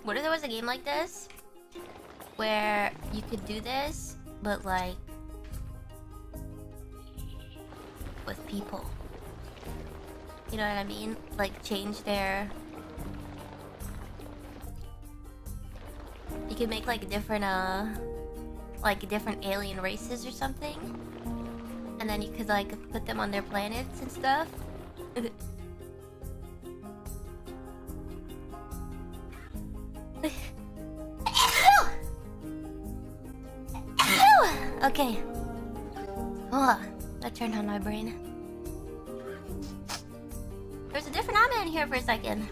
What if there was a game like this where you could do this, but like with people? You know what I mean? Like change their. You could make like different alien races or something, and then you could like put them on their planets and stuff. Okay. Oh, that turned on my brain. There's a different Amelia in here for a second.